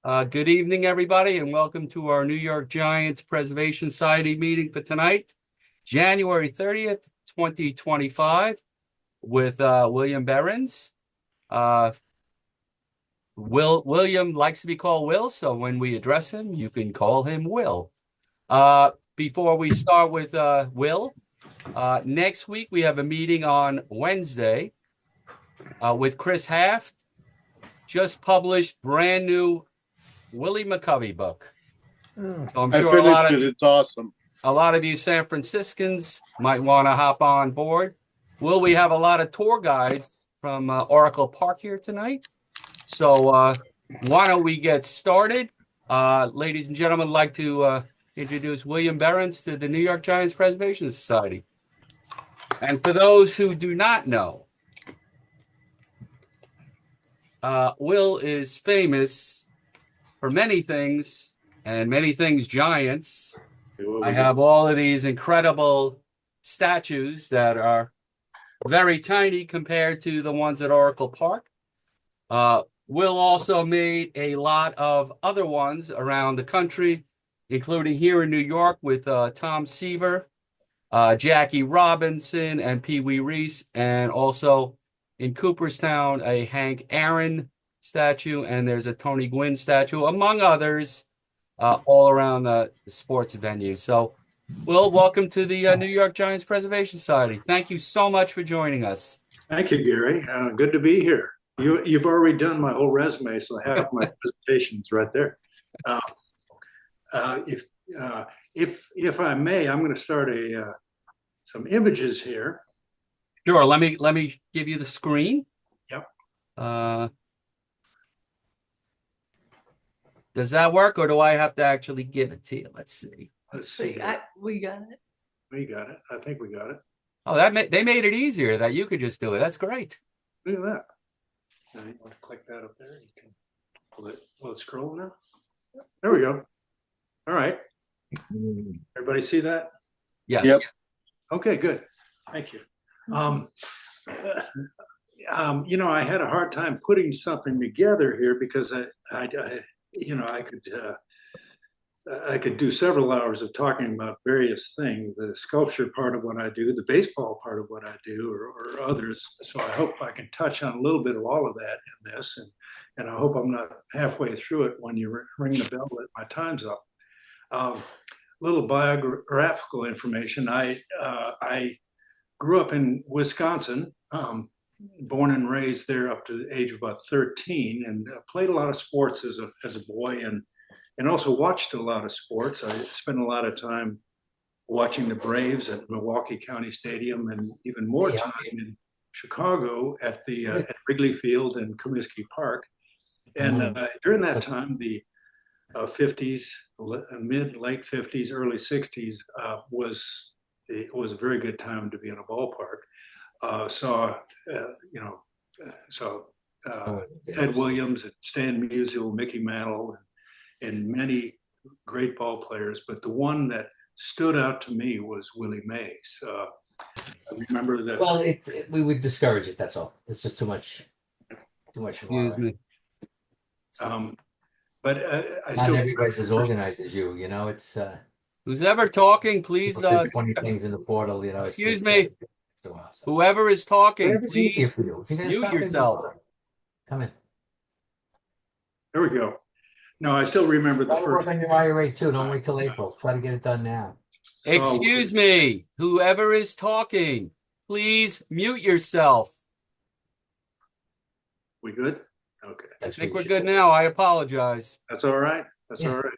Good evening, everybody, and welcome to our New York Giants Preservation Society meeting for tonight, January 30th, 2025, with William Behrends. Uh, William likes to be called Will, so when we address him, you can call him Will. Before we start with Will, next week we have a meeting on Wednesday with Chris Haft, just published brand new Willie McCovey book. So I'm I sure finished it. It's awesome. a lot of you San Franciscans might want to hop on board. Will we have a lot of tour guides from Oracle Park here tonight? So why don't we get started? Ladies and gentlemen, I'd like to introduce William Behrens to the New York Giants Preservation Society. And for those who do not know, Will is famous for many things and many things Giants. I have all of these incredible statues that are very tiny compared to the ones at Oracle Park. Will also made a lot of other ones around the country, including here in New York with Tom Seaver, Jackie Robinson, and Pee Wee Reese, and also in Cooperstown, a Hank Aaron statue, and there's a Tony Gwynn statue, among others, all around the sports venue. So, Will, welcome to the New York Giants Preservation Society. Thank you so much for joining us. Thank you, Gary. Good to be here. You've already done my whole resume, so I have my presentations right there. Uh, if I may, I'm going to start some images here. Sure. Let me give you the screen. Yep. Does that work, or do I have to actually give it to you? Let's see. Let's see. We got it. We got it. I think we got it. Oh, they made it easier that you could just do it. That's great. Look at that. Now you want to click that up there? You can. Will it scroll now? There we go. All right. Everybody see that? Yes. Yep. Okay, good. Thank you. I had a hard time putting something together here because I could do several hours of talking about various things, the sculpture part of what I do, the baseball part of what I do, or others. So I hope I can touch on a little bit of all of that in this, and I hope I'm not halfway through it when you ring the bell that my time's up. Little biographical information. I grew up in Wisconsin, born and raised there up to the age of about 13, and played a lot of sports as a boy, and also watched a lot of sports. I spent a lot of time watching the Braves at Milwaukee County Stadium, and even more time in Chicago at Wrigley Field and Comiskey Park. And during that time, the 50s, late 50s, early 60s was a very good time to be in a ballpark. Ted Williams, and Stan Musial, Mickey Mantle, and many great ball players. But the one that stood out to me was Willie Mays. I remember that. Well, we would discourage it. That's all. It's just too much. Excuse me. But I Not still. everybody's as organized as you. It's Who's ever talking, please. people say 20 things in the portal. Excuse me. Whoever is talking, Whatever's easier please for you. If you're gonna mute stop yourself. come in. There we go. No, I still remember the Try to work first. on your IRA too. Don't wait till April. Try to get it done now. Excuse me. Whoever is talking, please mute yourself. We good? Okay. I think we're good now. I apologize. That's all right. That's all right.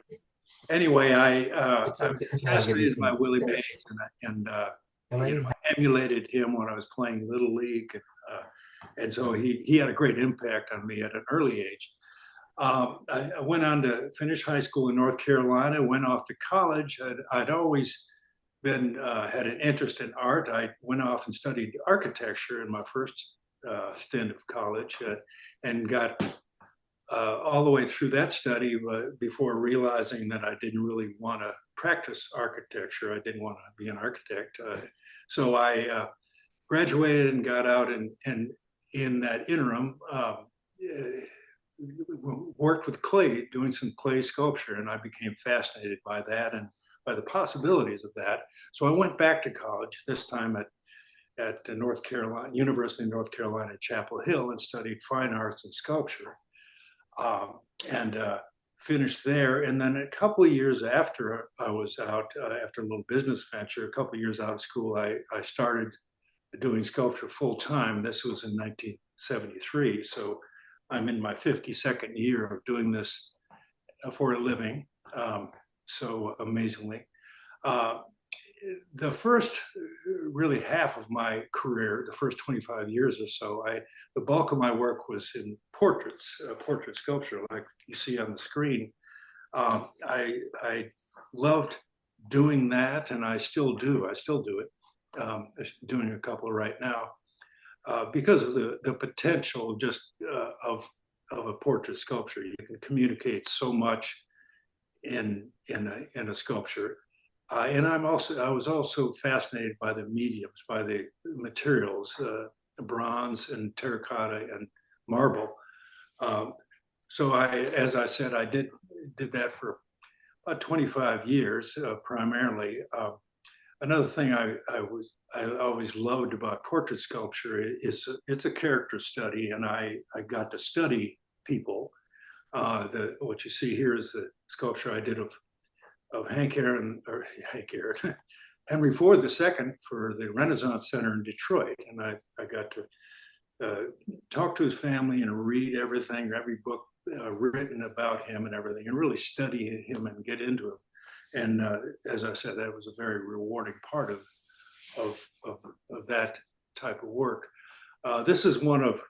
Anyway, I'm fascinated by Willie Mays, and I emulated him when I was playing Little League, and so he had a great impact on me at an early age. I went on to finish high school in North Carolina, went off to college. I'd always been had an interest in art. I went off and studied architecture in my first stint of college, and got all the way through that study before realizing that I didn't really want to practice architecture. I didn't want to be an architect. So I graduated and got out, and in that interim, worked with clay, doing some clay sculpture, and I became fascinated by that and by the possibilities of that. So I went back to college, this time at North Carolina, University of North Carolina at Chapel Hill, and studied fine arts and sculpture, and finished there. And then a couple of years after I was out, after a little business venture, a couple of years out of school, I started doing sculpture full time. This was in 1973. So I'm in my 52nd year of doing this for a living. So amazingly. The first really half of my career, the first 25 years or so, the bulk of my work was in portraits, portrait sculpture, like you see on the screen. I loved doing that, and I still do. I still do it. Doing a couple right now because of the potential just of a portrait sculpture. You can communicate so much in a sculpture. And I was also fascinated by the mediums, by the materials, bronze and terracotta and marble. So as I said, I did that for about 25 years, primarily. Another thing I always loved about portrait sculpture is it's a character study, and I got to study people. What you see here is the sculpture I did of Henry Ford II for the Renaissance Center in Detroit. And I got to talk to his family and read everything, every book written about him and everything, and really study him and get into him. And as I said, that was a very rewarding part of that type of work. This is one of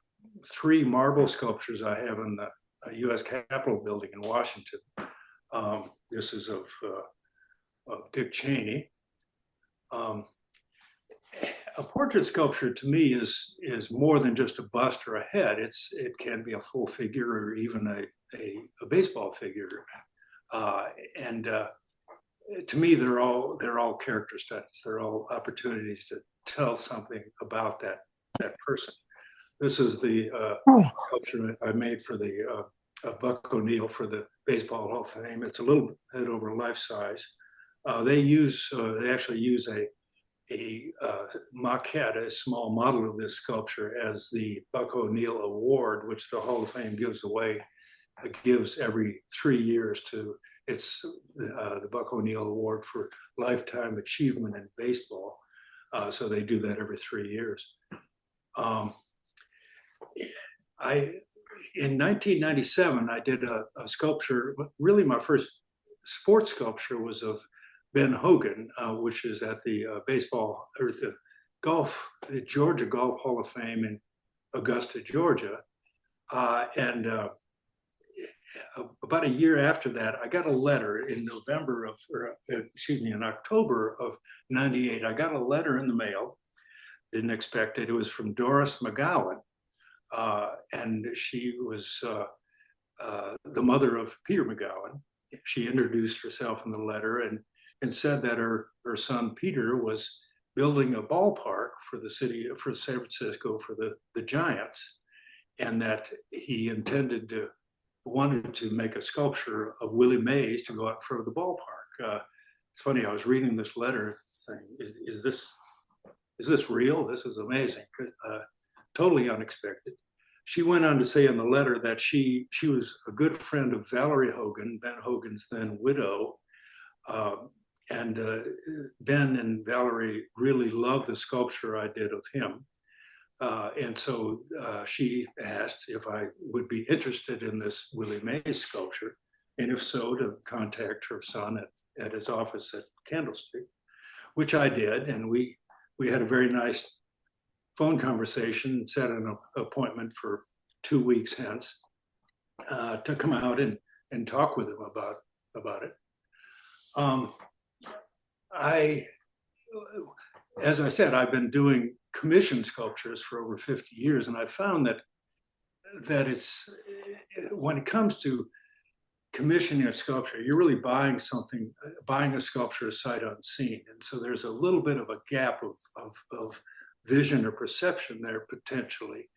3 marble sculptures I have in the U.S. Capitol building in Washington. This is of Dick Cheney. A portrait sculpture to me is more than just a bust or a head. It can be a full figure or even a baseball figure. And to me, they're all character studies. They're all opportunities to tell something about that person. This is the sculpture I made for the Buck O'Neill for the Baseball Hall of Fame. It's a little bit over life size. They actually use a maquette, a small model of this sculpture, as the Buck O'Neill Award, which the Hall of Fame gives away. It gives every 3 years to it's the Buck O'Neill Award for Lifetime Achievement in Baseball. So they do that every 3 years. In 1997, I did a sculpture. Really, my first sports sculpture was of Ben Hogan, which is at the baseball or the Georgia Golf Hall of Fame in Augusta, Georgia. And about a year after that, I got a letter in in October of '98. I got a letter in the mail. Didn't expect it. It was from Doris McGowan. And she was the mother of Peter McGowan. She introduced herself in the letter and said that her son Peter was building a ballpark for San Francisco for the Giants, and that he wanted to make a sculpture of Willie Mays to go out for the ballpark. It's funny, I was reading this letter saying, is this real? This is amazing. Totally unexpected. She went on to say in the letter that she was a good friend of Valerie Hogan, Ben Hogan's then widow. And Ben and Valerie really loved the sculpture I did of him. And so she asked if I would be interested in this Willie Mays sculpture, and if so, to contact her son at his office at Candlestick, which I did. And we had a very nice phone conversation, set an appointment for 2 weeks hence to come out and talk with him about it. As I said, I've been doing commission sculptures for over 50 years, and I found that it's, when it comes to commissioning a sculpture, you're really buying a sculpture sight unseen. And so there's a little bit of a gap of vision or perception there potentially.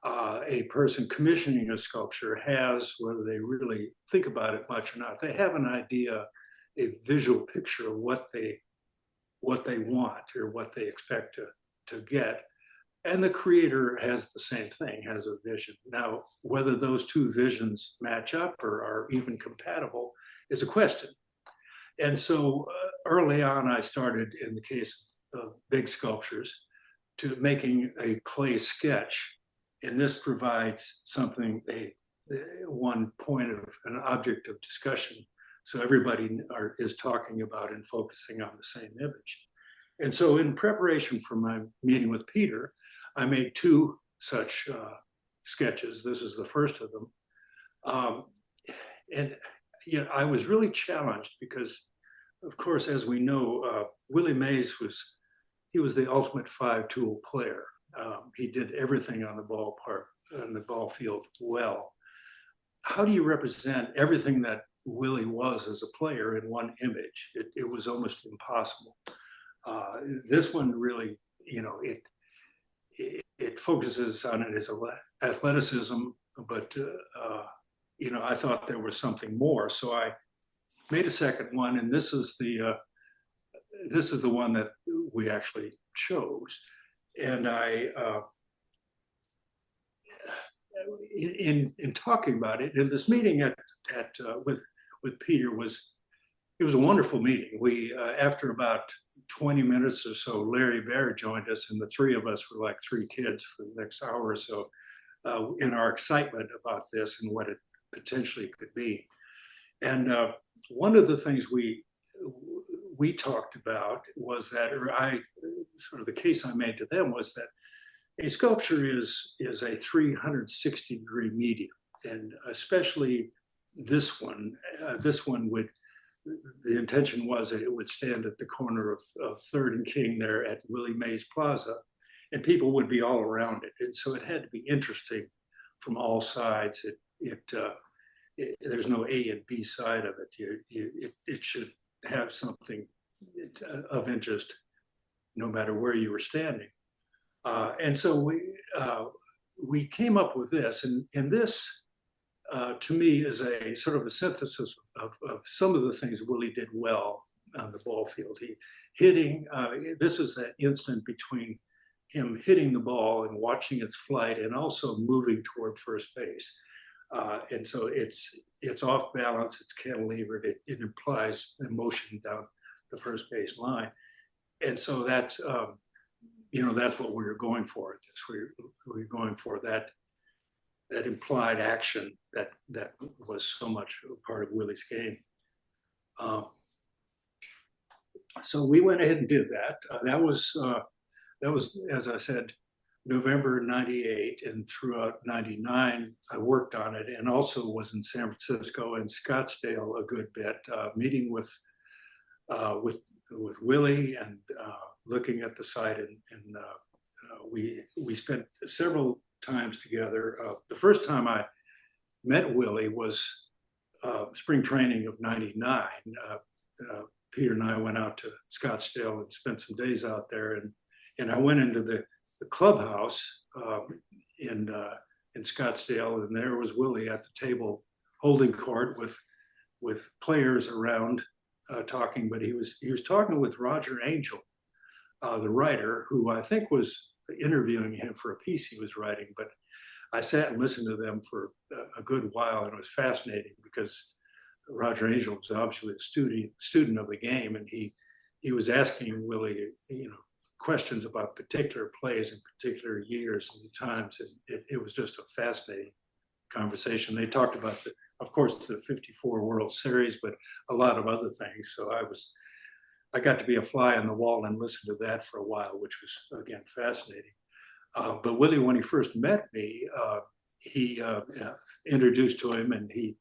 a person commissioning a sculpture has, whether they really think about it much or not, they have an idea, a visual picture of what they want or what they expect to get. And the creator has the same thing, has a vision. Now, whether those two visions match up or are even compatible is a question. And so early on, I started, in the case of big sculptures, to making a clay sketch. And this provides something, one point of an object of discussion. So everybody is talking about and focusing on the same image. And so in preparation for my meeting with Peter, I made two such sketches. This is the first of them. And I was really challenged because, of course, as we know, Willie Mays was the ultimate five-tool player. He did everything on the ball field well. How do you represent everything that Willie was as a player in one image? It was almost impossible. This one really, it focuses on his athleticism, but I thought there was something more. So I made a second one, and this is the one that we actually chose. And in talking about it, in this meeting with Peter it was a wonderful meeting. We after about 20 minutes or so, Larry Baer joined us, and the three of us were like three kids for the next hour or so in our excitement about this and what it potentially could be. And one of the things we talked about was that, sort of the case I made to them was that a sculpture is a 360-degree medium, and especially this one. The intention was that it would stand at the corner of 3rd and King there at Willie Mays Plaza, and people would be all around it. And so it had to be interesting from all sides. There's no A and B side of it. It should have something of interest no matter where you were standing. And so we came up with this, and this to me is a sort of a synthesis of some of the things Willie did well on the ball field. This is that instant between him hitting the ball and watching its flight and also moving toward first base. And so it's off balance, it's cantilevered, it implies motion down the first base line. And so that's what we were going for at this. We were going for that implied action that was so much a part of Willie's game. So we went ahead and did that. That was, as I said, November '98, and throughout '99, I worked on it, and also was in San Francisco and Scottsdale a good bit, meeting with Willie and looking at the site, and we spent several times together. The first time I met Willie was spring training of '99. Peter and I went out to Scottsdale and spent some days out there, and I went into the clubhouse in Scottsdale, and there was Willie at the table holding court with players around talking, but he was talking with Roger Angel, the writer, who I think was interviewing him for a piece he was writing. But I sat and listened to them for a good while, and it was fascinating because Roger Angel was obviously a student of the game, and he was asking Willie, questions about particular plays in particular years and times, and it was just a fascinating conversation. They talked about, of course, the '54 World Series, but a lot of other things. So I got to be a fly on the wall and listen to that for a while, which was, again, fascinating. But Willie, when he first met me, he introduced to him, and he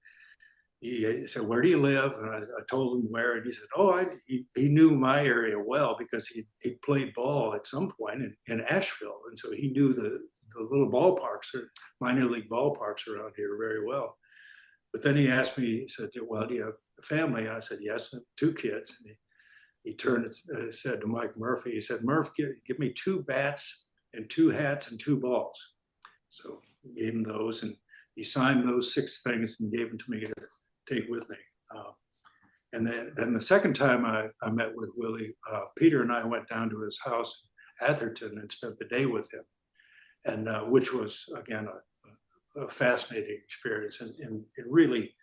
said, "Where do you live?" And I told him where, and he said, he knew my area well because he played ball at some point in Asheville, and so he knew the little ballparks, or minor league ballparks around here very well. But then he asked me, he said, "Well, do you have a family?" And I said, "Yes, I have 2 kids." And he turned and said to Mike Murphy, he said, "Murph, give me 2 bats and 2 hats and 2 balls." So gave him those, and he signed those 6 things and gave them to me to take with me. And then the second time I met with Willie, Peter and I went down to his house, Atherton, and spent the day with him, and which was, again, a fascinating experience, and it really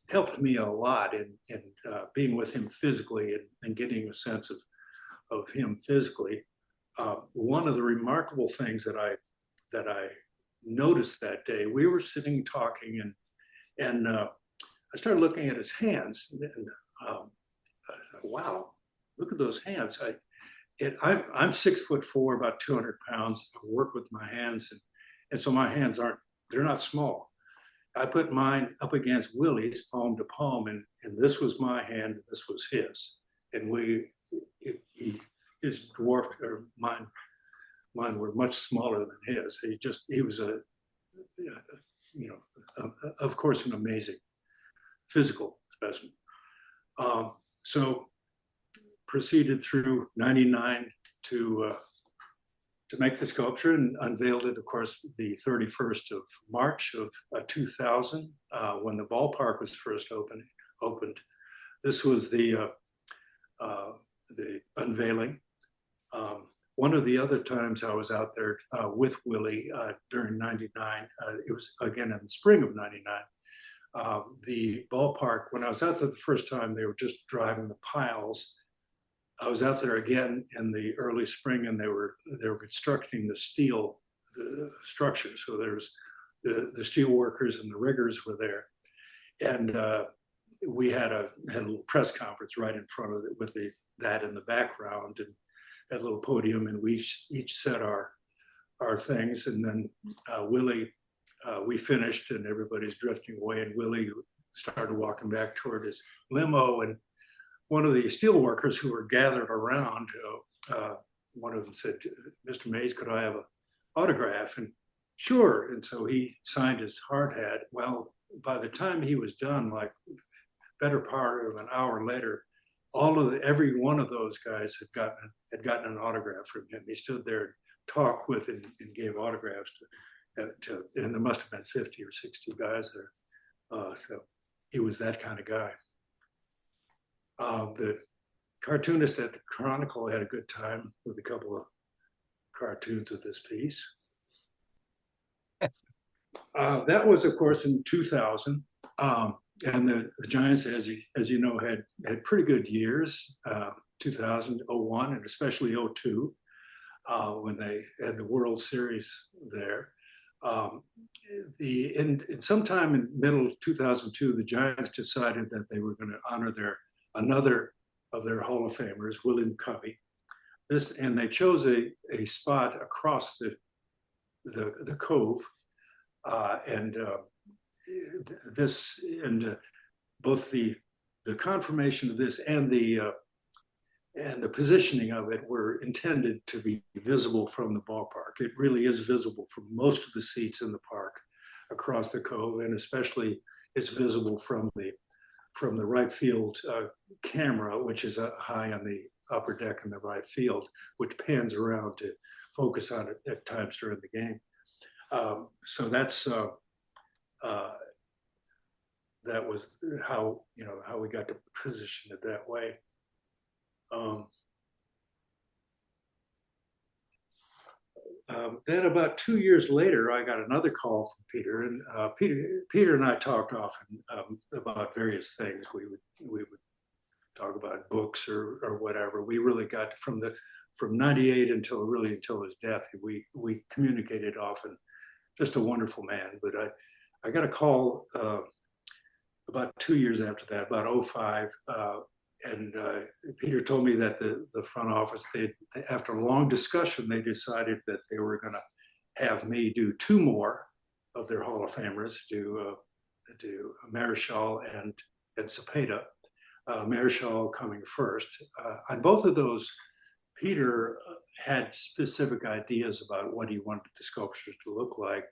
helped me a lot in being with him physically and getting a sense of him physically. One of the remarkable things that I noticed that day, we were sitting talking, and I started looking at his hands, and I thought, wow, look at those hands. I'm 6'4", about 200 pounds. I work with my hands, and so my hands they're not small. I put mine up against Willie's palm to palm, and this was my hand, and this was his. And his dwarfed, or mine were much smaller than his. He was of course, an amazing physical specimen. So proceeded through 99 to make the sculpture, and unveiled it, of course, the 31st of March of 2000, when the ballpark was first opened. This was the unveiling. One of the other times I was out there with Willie during 99, it was again in the spring of 99. The ballpark, when I was out there the first time, they were just driving the piles. I was out there again in the early spring, and they were constructing the steel structure. So there's the steel workers and the riggers were there, and we had a little press conference right in front of it with that in the background, and that little podium, and we each said our things, and then Willie. We finished, and everybody's drifting away, and Willie started walking back toward his limo, and one of the steel workers who were gathered around, one of them said, "Mr. Mays, could I have an autograph?" And sure. And so he signed his hard hat. Well, by the time he was done, like better part of an hour later, every one of those guys had gotten an autograph from him. He stood there and talked with and gave autographs and there must have been 50 or 60 guys there. So he was that kind of guy. The cartoonist at the Chronicle had a good time with a couple of cartoons of this piece. That was, of course, in 2000. And the Giants, as you know, had pretty good years, 2000, 01, and especially 02, when they had the World Series there. Sometime in middle of 2002, the Giants decided that they were going to honor another of their Hall of Famers, William Covey. And they chose a spot across the cove, both the confirmation of this and the positioning of it were intended to be visible from the ballpark. It really is visible from most of the seats in the park across the cove, and especially it's visible from the right field camera, which is high on the upper deck in the right field, which pans around to focus on it at times during the game. So that was how we got to position it that way. Then about 2 years later, I got another call from Peter, and Peter and I talked often about various things. We would talk about books or whatever. We really got from 98 until his death. We communicated often. Just a wonderful man. But I got a call about 2 years after that, about 05. And Peter told me that the front office, after a long discussion, they decided that they were going to have me do 2 more of their Hall of Famers, do Marichal and Cepeda. Marichal coming first. On both of those, Peter had specific ideas about what he wanted the sculptures to look like.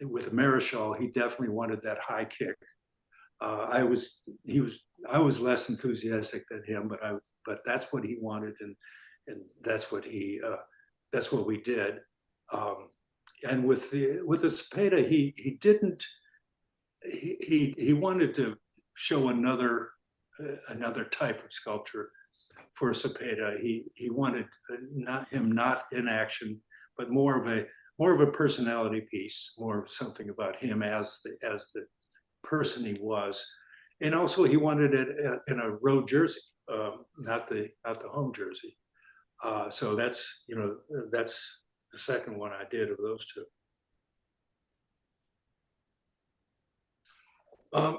With Marichal, he definitely wanted that high kick. I was less enthusiastic than him, but that's what he wanted, and that's what we did. And with the Cepeda, he didn't. He wanted to show another type of sculpture for Cepeda. He wanted not in action, but more of a personality piece, more something about him as the person he was. And also he wanted it in a road jersey, not the home jersey. So that's the second one I did of those two.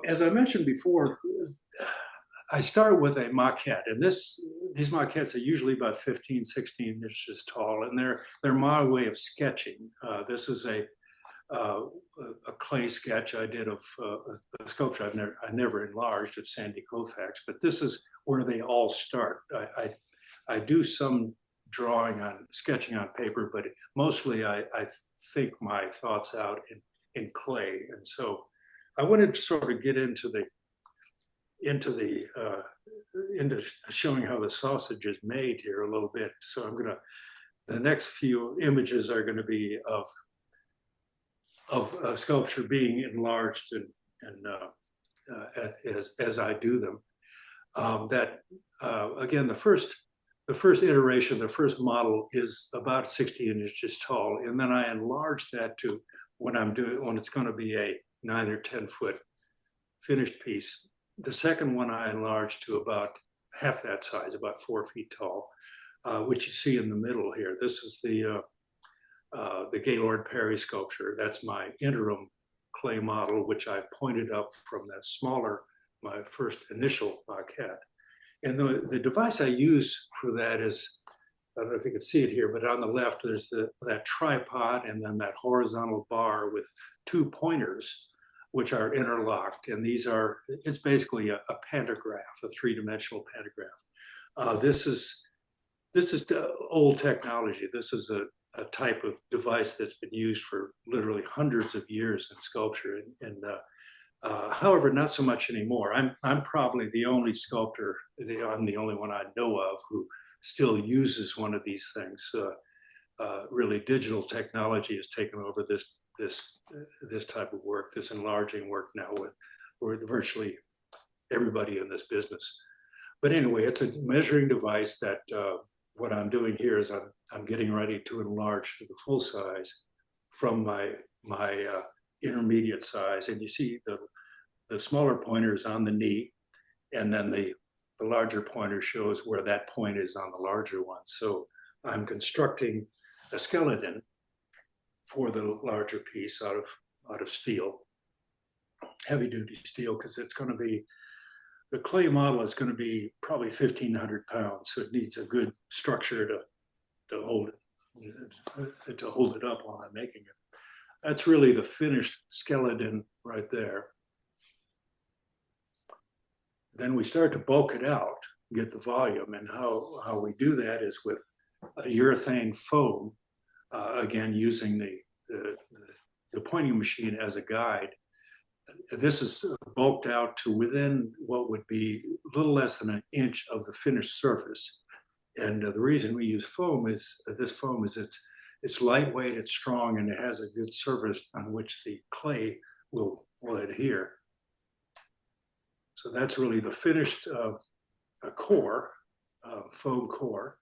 As I mentioned before, I start with a maquette, and these maquettes are usually about 15, 16 inches tall, and they're my way of sketching. This is a clay sketch I did of a sculpture I never enlarged of Sandy Koufax, but this is where they all start. I do some sketching on paper, but mostly I think my thoughts out in clay, and so I wanted to sort of get into showing how the sausage is made here a little bit. So the next few images are going to be of sculpture being enlarged and as I do them. Again, the first iteration, the first model is about 60 inches tall, and then I enlarge that to when it's going to be a 9 or 10 foot finished piece. The second one I enlarged to about half that size, about 4 feet tall, which you see in the middle here. This is the Gaylord Perry sculpture. That's my interim clay model, which I pointed up from my first initial maquette. And the device I use for that is, I don't know if you can see it here, but on the left, there's that tripod and then that horizontal bar with 2 pointers, which are interlocked. And it's basically a pantograph, a 3-dimensional pantograph. This is old technology. This is a type of device that's been used for literally hundreds of years in sculpture. However, not so much anymore. I'm probably the only sculptor, I'm the only one I know of who still uses one of these things. Really, digital technology has taken over this type of work, this enlarging work now with virtually everybody in this business. But anyway, it's a measuring device that what I'm doing here is I'm getting ready to enlarge to the full size from my intermediate size. And you see the smaller pointer is on the knee, and then the larger pointer shows where that point is on the larger one. So I'm constructing a skeleton for the larger piece out of steel, heavy duty steel, because the clay model is going to be probably 1,500 pounds. So it needs a good structure to hold it up while I'm making it. That's really the finished skeleton right there. Then we start to bulk it out, get the volume, and how we do that is with a urethane foam, again using the pointing machine as a guide. This is bulked out to within what would be a little less than an inch of the finished surface. And the reason we use foam is it's lightweight, it's strong, and it has a good surface on which the clay will adhere. So that's really the finished core, foam core.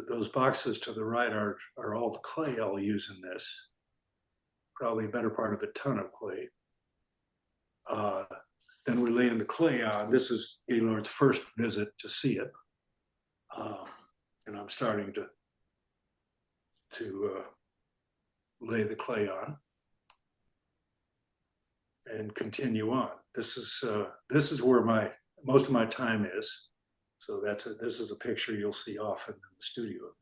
Those boxes to the right are all the clay I'll use in this. Probably a better part of a ton of clay. Then we lay in the clay on. This is Gaylord's first visit to see it. And I'm starting to lay the clay on and continue on. This is where most of my time is. So this is a picture you'll see often in the studio of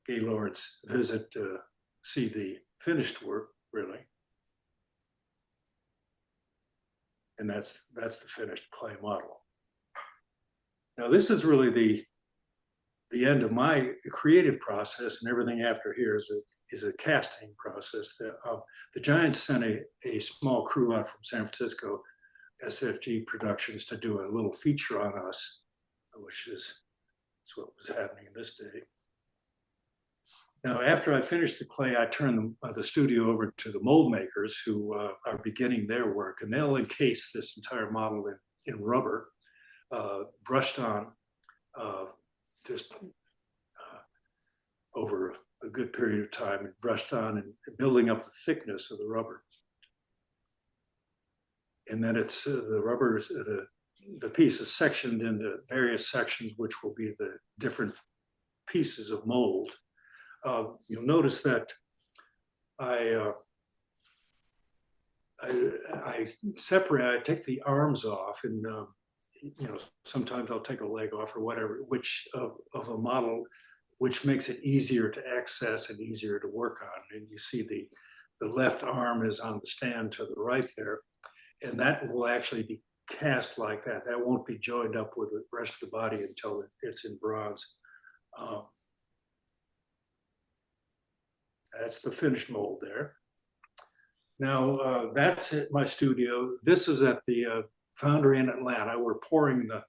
me. Gaylord's visit to see the finished work, really. And that's the finished clay model. Now this is really the end of my creative process, and everything after here is a casting process. The Giants sent a small crew out from San Francisco, SFG Productions, to do a little feature on us, which is what was happening this day. Now, after I finish the clay, I turn the studio over to the mold makers who are beginning their work, and they'll encase this entire model in rubber, brushed on just over a good period of time, and brushed on and building up the thickness of the rubber. And then it's the rubber, the piece is sectioned into various sections, which will be the different pieces of mold. You'll notice that I separate, I take the arms off, and sometimes I'll take a leg off or whatever, which of a model, which makes it easier to access and easier to work on. And you see the left arm is on the stand to the right there, and that will actually be cast like that. That won't be joined up with the rest of the body until it's in bronze. That's the finished mold there. Now, that's at my studio. This is at the foundry in Atlanta. We're pouring the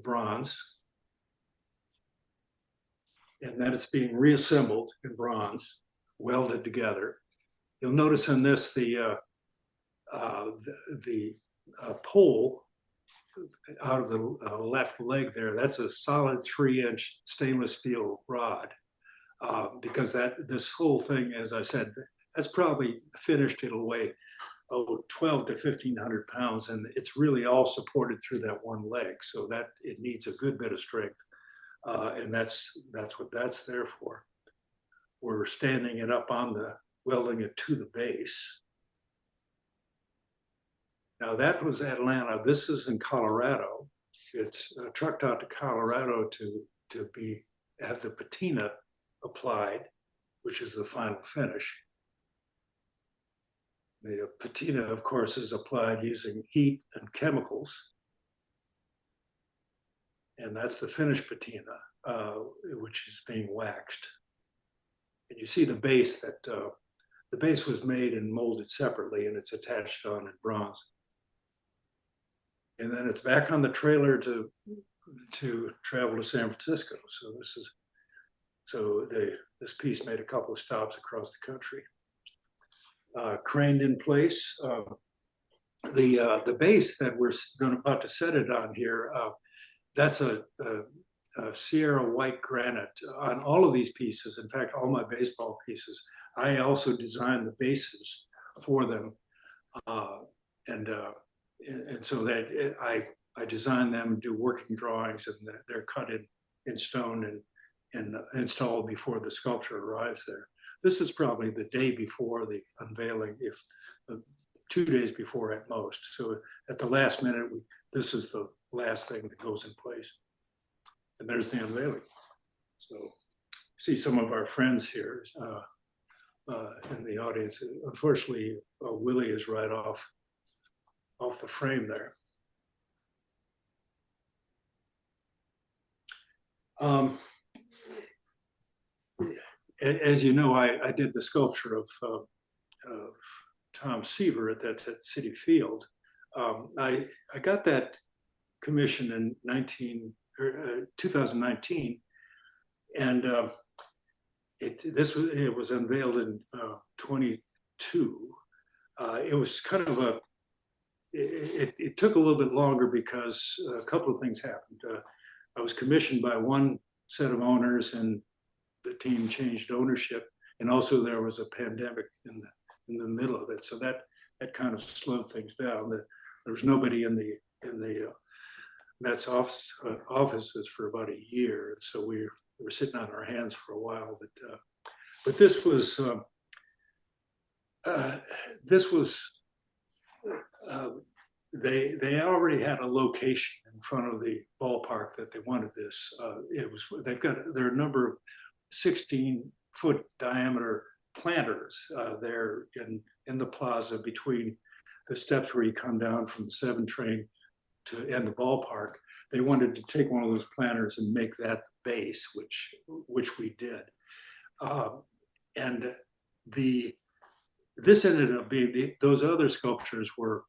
bronze, and then it's being reassembled in bronze, welded together. You'll notice in this the pole out of the left leg there, that's a solid 3-inch stainless steel rod. Because this whole thing, as I said, that's probably finished. It'll weigh 12 to 1,500 pounds, and it's really all supported through that one leg. So that it needs a good bit of strength, and that's what that's there for. We're standing it up on welding it to the base. Now that was Atlanta. This is in Colorado. It's trucked out to Colorado to have the patina applied, which is the final finish. The patina, of course, is applied using heat and chemicals. And that's the finished patina, which is being waxed. And you see the base the base was made and molded separately, and it's attached on in bronze. And then it's back on the trailer to travel to San Francisco. So this piece made a couple of stops across the country. Craned in place. The base that we're about to set it on here, that's a Sierra white granite on all of these pieces. In fact, all my baseball pieces, I also designed the bases for them. And so that I design them, do working drawings, and they're cut in stone and installed before the sculpture arrives there. This is probably the day before the unveiling, if 2 days before at most. So at the last minute, this is the last thing that goes in place. And there's the unveiling. So see some of our friends here in the audience. Unfortunately, Willie is right off the frame there. As you know, I did the sculpture of Tom Seaver that's at Citi Field. I got that commission in 2019, and it was unveiled in 22. It was kind of it took a little bit longer because a couple of things happened. I was commissioned by one set of owners, and the team changed ownership, and also there was a pandemic in the middle of it, so that kind of slowed things down. There was nobody in the Mets offices for about a year, and so we were sitting on our hands for a while. But this was they already had a location in front of the ballpark that they wanted this. There are a number of 16-foot diameter planters there in the plaza between the steps where you come down from the 7 train and the ballpark. They wanted to take one of those planters and make that the base, which we did. And this ended up being those other sculptures were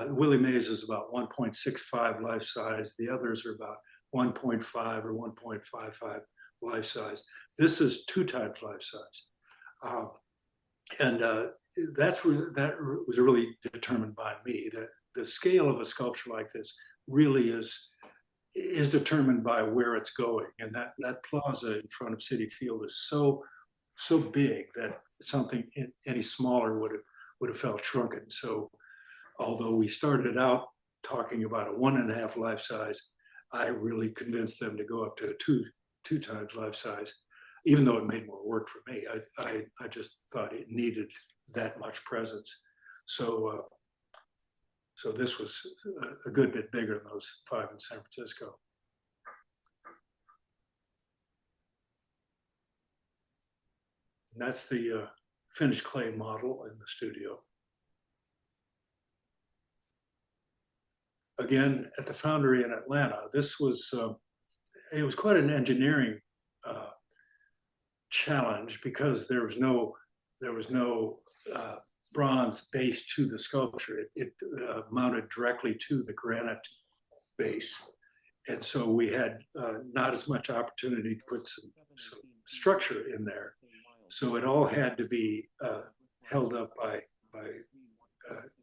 Willie Mays is about 1.65 life size. The others are about 1.5 or 1.55 life size. This is 2 times life size. And that was really determined by me. The scale of a sculpture like this really is determined by where it's going. And that plaza in front of Citi Field is so big that something any smaller would have felt shrunken. So although we started out talking about a 1.5 life size, I really convinced them to go up to a two times life size, even though it made more work for me. I just thought it needed that much presence. So so this was a good bit bigger than those 5 in San Francisco. And that's the finished clay model in the studio. Again, at the foundry in Atlanta, this was, it was quite an engineering challenge because there was no bronze base to the sculpture. It mounted directly to the granite base. And so we had not as much opportunity to put some structure in there. So it all had to be held up by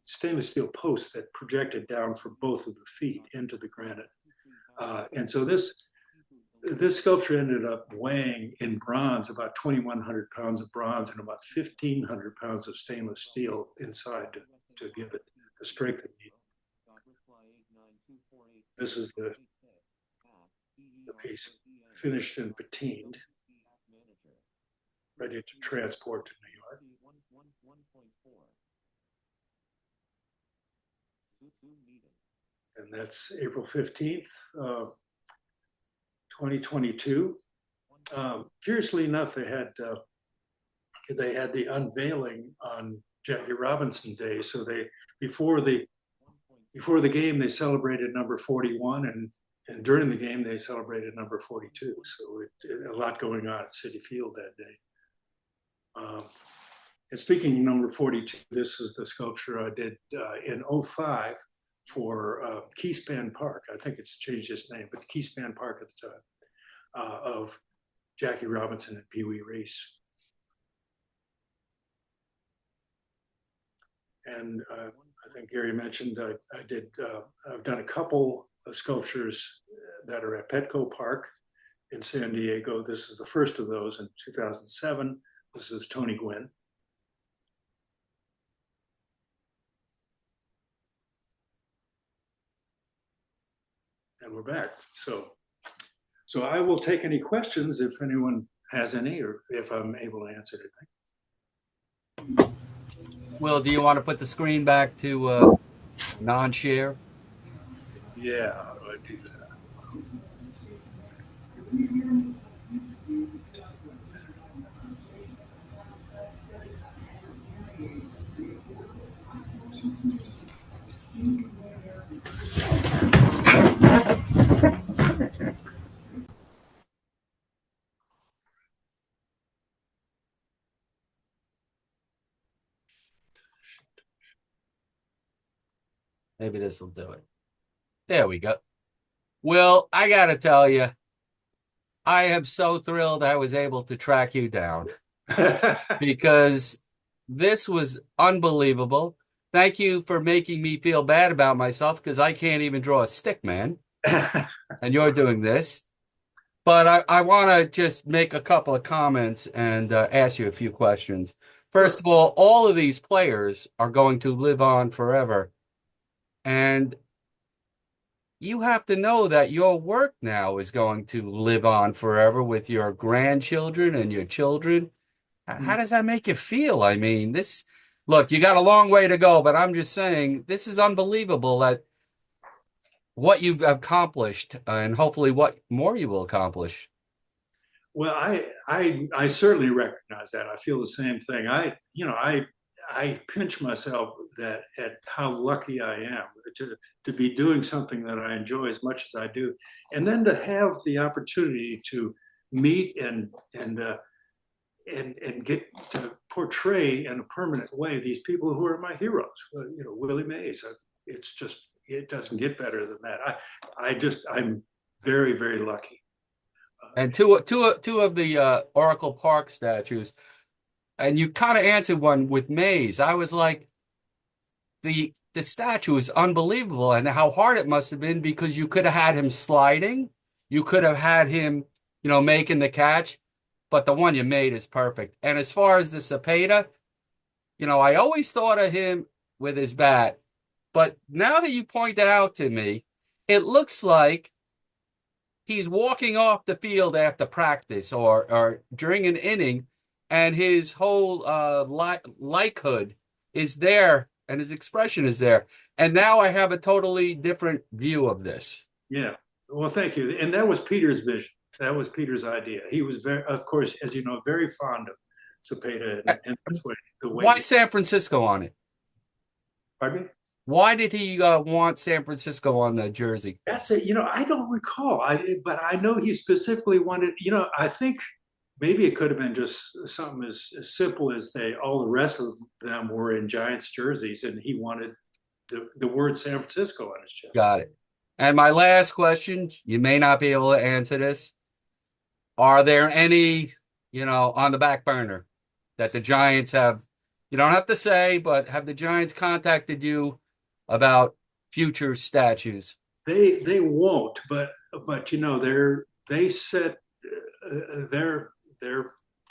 stainless steel posts that projected down from both of the feet into the granite. And so this sculpture ended up weighing in bronze about 2,100 pounds of bronze and about 1,500 pounds of stainless steel inside to give it the strength it needed. This is the piece finished and patined, ready to transport to New York. And that's April 15th, 2022. Curiously enough, they had the unveiling on Jackie Robinson Day. So before the game they celebrated number 41, and during the game they celebrated number 42. So a lot going on at Citi Field that day. And speaking of number 42, this is the sculpture I did in 2005 for Keyspan Park. I think it's changed its name, but Keyspan Park at the time, of Jackie Robinson and Pee Wee Reese. And I think Gary mentioned I've done a couple of sculptures that are at Petco Park in San Diego. This is the first of those in 2007. This is Tony Gwynn. And we're back. So I will take any questions if anyone has any, or if I'm able to answer anything. Will, do you want to put the screen back to non-share? Yeah, how do I do that? Maybe this will do it. There we go. Will, I got to tell you, I am so thrilled I was able to track you down because this was unbelievable. Thank you for making me feel bad about myself because I can't even draw a stick man, and you're doing this. But I want to just make a couple of comments and ask you a few questions. First of all of these players are going to live on forever. And you have to know that your work now is going to live on forever with your grandchildren and your children. How does that make you feel? I mean, look, you got a long way to go, but I'm just saying this is unbelievable that what you've accomplished and hopefully what more you will accomplish. Well, I certainly recognize that. I feel the same thing. I pinch myself at how lucky I am to be doing something that I enjoy as much as I do, and then to have the opportunity to meet and get to portray in a permanent way these people who are my heroes. Willie Mays. It doesn't get better than that. I'm very, very lucky. And two of the Oracle Park statues, and you kind of answered one with Maze. I was like, the statue is unbelievable, and how hard it must have been because you could have had him sliding, you could have had him, making the catch, but the one you made is perfect. And as far as the Cepeda, I always thought of him with his bat, but now that you point it out to me, it looks like he's walking off the field after practice or during an inning, and his whole likehood is there and his expression is there. And now I have a totally different view of this. Yeah. Well, thank you. And that was Peter's vision. That was Peter's idea. He was very, of course, as you know, very fond of Cepeda, and that's the way. Why San Francisco on it? Pardon me? Why did he want San Francisco on the jersey? That's it. I don't recall. But I know he specifically wanted. I think maybe it could have been just something as simple as all the rest of them were in Giants jerseys, and he wanted the word San Francisco on his chest. Got it. And my last question, you may not be able to answer this. Are there any, on the back burner that the Giants have, you don't have to say, but have the Giants contacted you about future statues? They won't, but they set their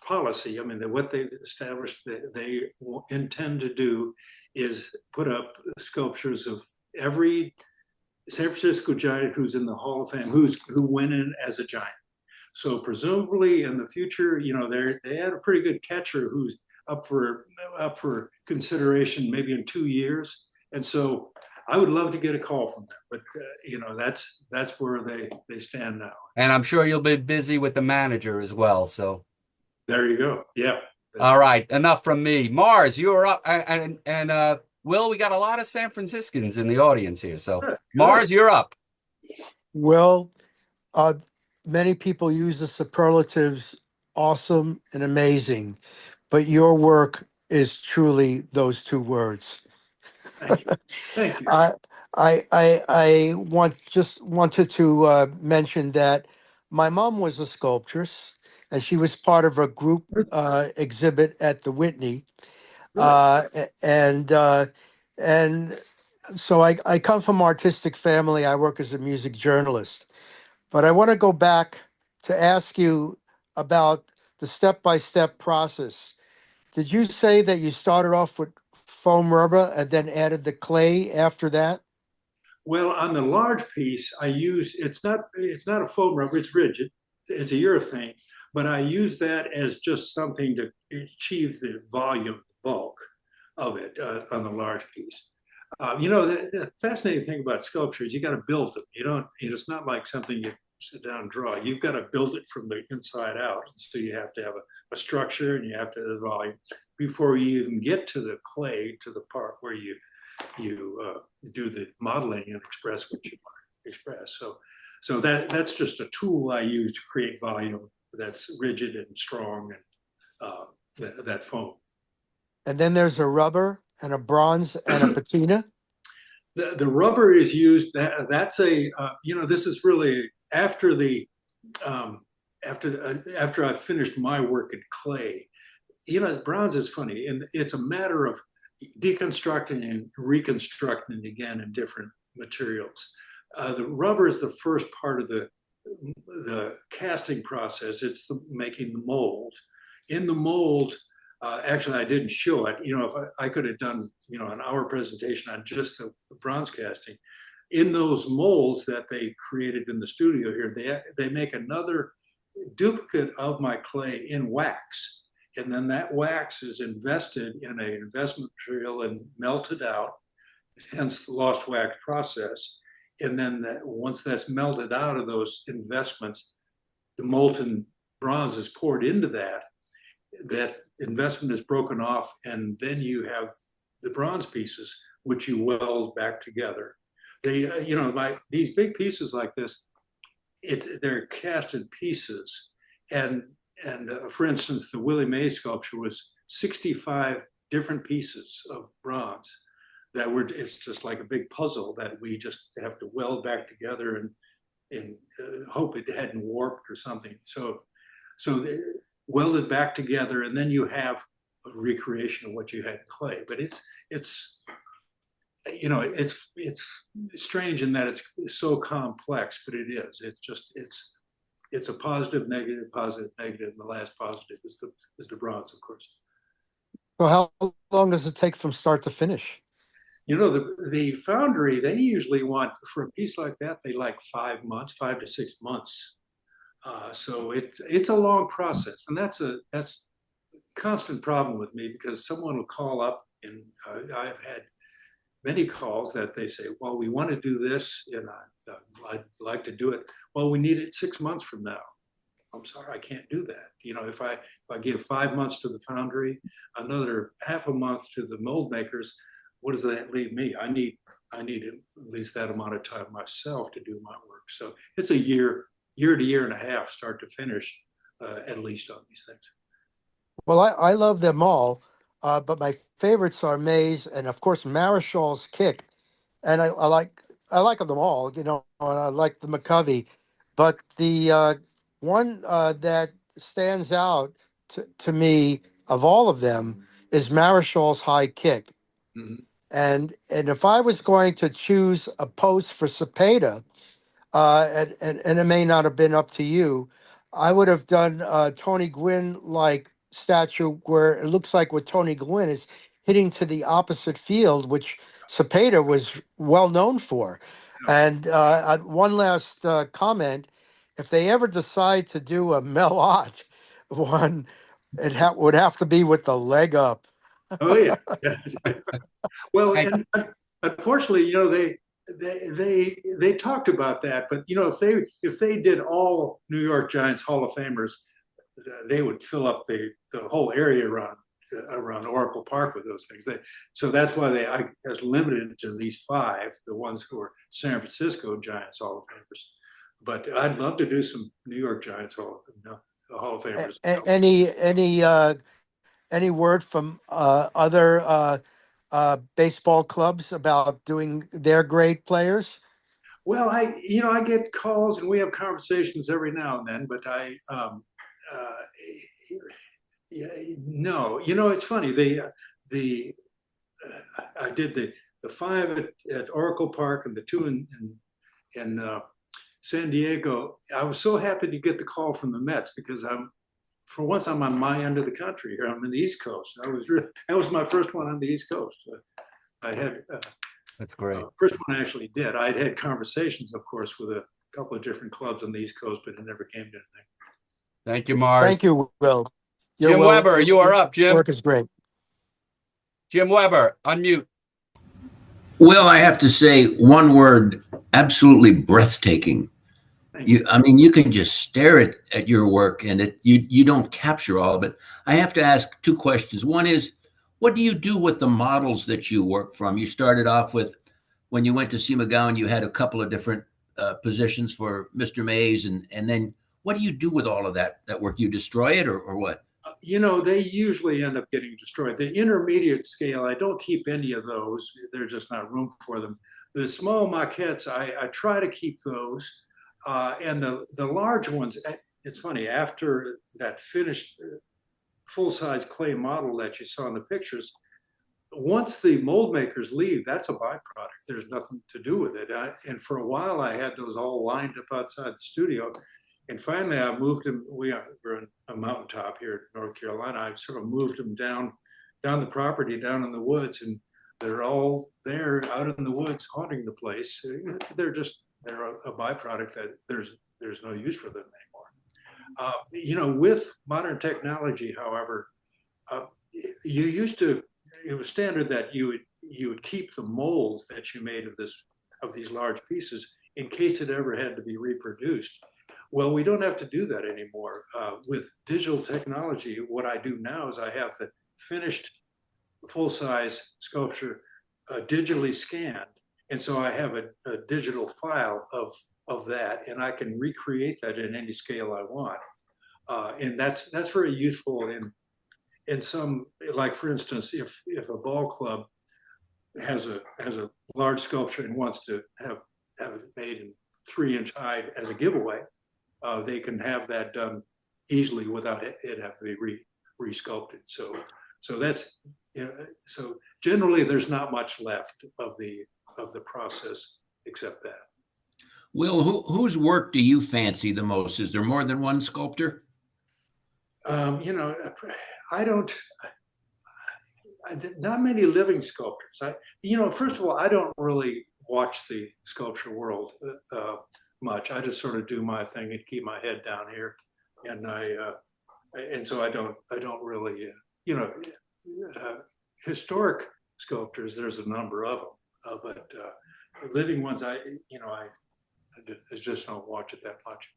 policy. I mean, what they've established that they intend to do is put up sculptures of every San Francisco Giant who's in the Hall of Fame, who went in as a Giant. So presumably in the future, they had a pretty good catcher who's up for consideration maybe in 2 years, and so I would love to get a call from them. But that's where they stand now. And I'm sure you'll be busy with the manager as well. So there you go. Yeah. All right, enough from me. Mars, you're up, and Will, we got a lot of San Franciscans in the audience here. So Good. Mars, you're up. Well, many people use the superlatives awesome and amazing, but your work is truly those two words. Thank you. Thank you. I wanted to mention that my mom was a sculptress, and she was part of a group exhibit at the Whitney, and so I come from artistic family. I work as a music journalist. But I want to go back to ask you about the step-by-step process. Did you say that you started off with foam rubber and then added the clay after that? Well, on the large piece, it's not a foam rubber, it's rigid, it's a urethane, but I use that as just something to achieve the volume, bulk of it on the large piece. The fascinating thing about sculpture is you got to build them. It's not like something you sit down and draw. You've got to build it from the inside out. So you have to have a structure, and you have to have the volume before you even get to the clay, to the part where you do the modeling and express what you want to express. So that's just a tool I use to create volume that's rigid and strong, and that foam. And then there's a rubber and a bronze and a patina. The rubber is used. That's this is really after after I finished my work in clay. Bronze is funny, and it's a matter of deconstructing and reconstructing again in different materials. The rubber is the first part of the casting process. It's making the mold. In the mold, actually, I didn't show it. If I could have done, an hour presentation on just the bronze casting. In those molds that they created in the studio here, they make another duplicate of my clay in wax. And then that wax is invested in an investment material and melted out, hence the lost wax process. And then once that's melted out of those investments, the molten bronze is poured into that investment is broken off, and then you have the bronze pieces, which you weld back together. These big pieces like this, they're cast in pieces, and for instance, the Willie Mays sculpture was 65 different pieces of bronze it's just like a big puzzle that we just have to weld back together, and and hope it hadn't warped or something. So they welded back together, and then you have a recreation of what you had in clay. But it's you know, it's strange in that it's so complex, but it is. It's a positive, negative, positive, negative, and the last positive is the bronze, of course. So how long does it take from start to finish? You know, the foundry, they usually want, for a piece like that, they like 5 months, 5 to 6 months. So it's a long process, and that's a constant problem with me, because someone will call up, and I've had many calls that they say, well, we want to do this, and I'd like to do it. Well, we need it 6 months from now. I'm sorry, I can't do that. You know, if I give 5 months to the foundry, another half a month to the mold makers, what does that leave me? I need at least that amount of time myself to do my work. So it's a year to year and a half, start to finish, at least on these things. Well, I love them all, but my favorites are Mays and of course Marischal's Kick, and I like them all, you know, and I like the McCovey, but the one that stands out to me of all of them is Marischal's High Kick. Mhm. And if I was going to choose a post for Cepeda, and it may not have been up to you, I would have done Tony Gwynn like statue where it looks like what Tony Gwynn is hitting to the opposite field, which Cepeda was well known for. And one last comment: if they ever decide to do a Melot one, would have to be with the leg up. Oh yeah. Well, Hey, and unfortunately, you know, they talked about that, but you know, if they did all New York Giants Hall of Famers, they would fill up the whole area around Oracle Park with those things. So that's why I was limited to these 5, the ones who are San Francisco Giants Hall of Famers. But I'd love to do some New York Giants Hall of Famers. Any word from other baseball clubs about doing their great players? Well, I get calls and we have conversations every now and then, but yeah, no, you know, it's funny. I did the 5 at Oracle Park and the 2 in San Diego. I was so happy to get the call from the Mets, because for once I'm on my end of the country here. I'm in the East Coast. That was my first one on the East Coast. I had that's great. first one I actually did. I'd had conversations, of course, with a couple of different clubs on the East Coast, but it never came to anything. Thank you, Mars. Thank you, Will. Jim Weber, you are up, Jim. Work is great. Jim Weber, unmute. Will, I have to say one word: absolutely breathtaking. I mean, you can just stare at your work, and you don't capture all of it. I have to ask 2 questions. One is, what do you do with the models that you work from? You started off with, when you went to see McGowan, you had a couple of different positions for Mr. Mays, and then what do you do with all of that work? You destroy it, or what? You know, they usually end up getting destroyed. The intermediate scale, I don't keep any of those. There's just not room for them. The small maquettes, I try to keep those. And the large ones, it's funny, after that finished full-size clay model that you saw in the pictures, once the mold makers leave, that's a byproduct. There's nothing to do with it. And for a while, I had those all lined up outside the studio. And finally, I moved them. We're on a mountaintop here in North Carolina. I've sort of moved them down the property, down in the woods, and they're all there out in the woods haunting the place. They're a byproduct that there's no use for them anymore. You know, with modern technology, however, it was standard that you would keep the molds that you made of these large pieces in case it ever had to be reproduced. Well, we don't have to do that anymore. With digital technology, what I do now is I have the finished full-size sculpture digitally scanned. And so I have a digital file of that, and I can recreate that in any scale I want. And that's very useful in some, like for instance, if a ball club has a large sculpture and wants to have it made in 3-inch hide as a giveaway, they can have that done easily without it having to be re-sculpted. So that's, you know, so generally there's not much left of the process except that. Will, whose work do you fancy the most? Is there more than one sculptor? You know, not many living sculptors. You know, first of all, I don't really watch the sculpture world much. I just sort of do my thing and keep my head down here, and so I don't really, you know, historic sculptors. There's a number of them, but living ones, I just don't watch it that much.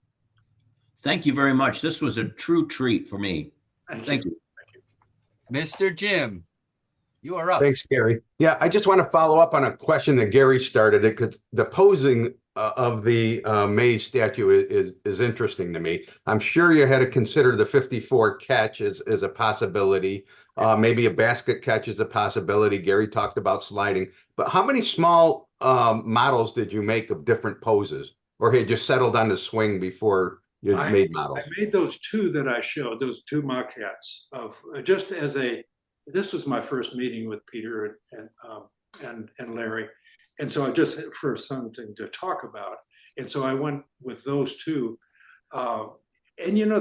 Thank you very much. This was a true treat for me. Thank you. Mr. Jim, you are up. Thanks, Gary. Yeah, I just want to follow up on a question that Gary started. Because the posing of the Mays statue is interesting to me. I'm sure you had to consider the 54 catch as a possibility. Maybe a basket catch is a possibility. Gary talked about sliding. But how many small models did you make of different poses? Or had you settled on the swing before you made models? I made those two that I showed, those two maquettes of just as this was my first meeting with Peter and Larry. And so I just for something to talk about. And so I went with those two. And you know,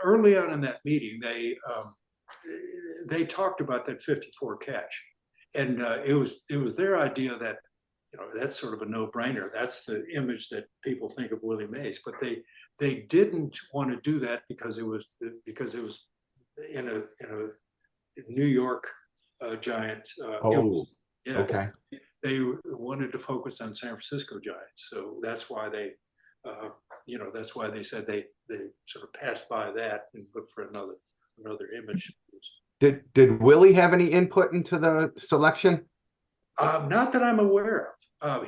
early on in that meeting, they talked about that 54 catch. And it was their idea that, you know, that's sort of a no-brainer. That's the image that people think of Willie Mays. But they didn't want to do that because it was in a New York giant. Yeah. Okay. They wanted to focus on San Francisco giants, so that's why they, that's why they said they sort of passed by that and looked for another image. Did Willie have any input into the selection? Not that I'm aware of.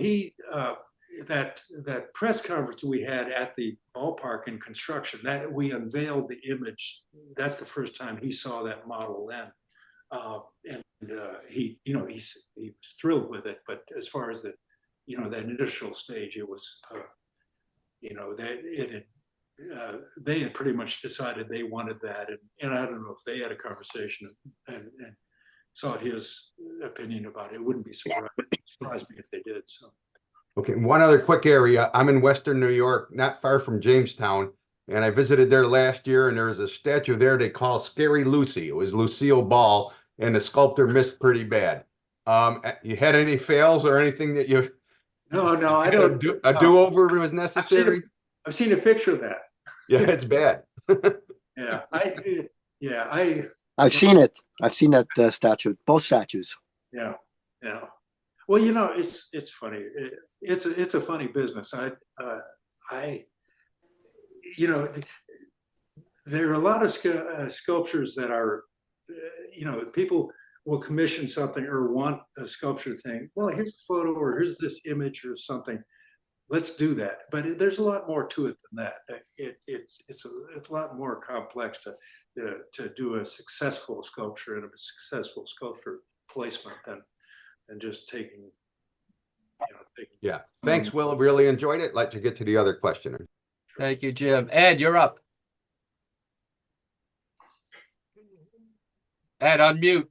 That press conference we had at the ballpark in construction, that we unveiled the image. That's the first time he saw that model then. And he was thrilled with it. But as far as that initial stage, it was, they had pretty much decided they wanted that. And I don't know if they had a conversation and sought his opinion about it. It wouldn't be surprised me if they did. So. Okay, one other quick area. I'm in Western New York, not far from Jamestown, and I visited there last year, and there was a statue there they call Scary Lucy. It was Lucille Ball, and the sculptor missed pretty bad. You had any fails or anything that you? No, I don't. A do-over was necessary? I've seen a picture of that. Yeah, it's bad. I've seen it. I've seen that statue, both statues. Yeah. Well, it's funny. It's a funny business. There are a lot of sculptures that are, people will commission something or want a sculpture thing. Well, here's a photo or here's this image or something. Let's do that. But there's a lot more to it than that. It's a lot more complex to do a successful sculpture and a successful sculpture placement than just taking. Yeah. Thanks, Will. Really enjoyed it. Let you get to the other questioner. Thank you, Jim. Ed, you're up. Ed, unmute.